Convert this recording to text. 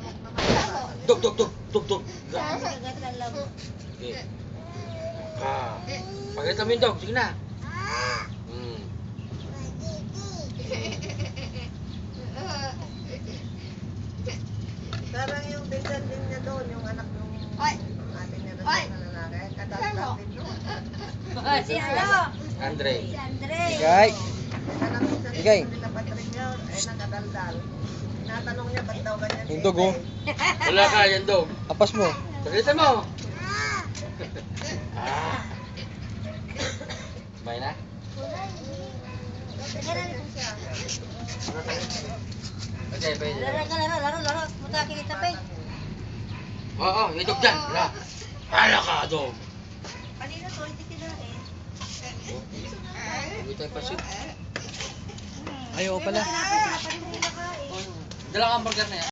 lamok naman. Dog, dog, dog, dog, dog. Okay. Pakita mo yung dog, sige na. Parang yung pinsan din niya doon, yung anak ng ate niya na lalaki. Kadaldal din doon. Si ano? Andre. Si Andre. Igay. Anak pinsan Igay. nila Patricia, ay nakadaldal. Tinatanong niya, ba't daw ganyan Yung dog, oh. Wala ka, yan dog. Apas mo. Pakita mo. Bay na? Okay, pwede. Laro ka, laro. Mutaki kita pa. Oo, yung dog dyan. Wala. Hala ka, dog. Kanina to, hindi kinain. Hindi tayo pasit. Ayaw pala. Sinapan din nila kain. Dala kang burger na yan.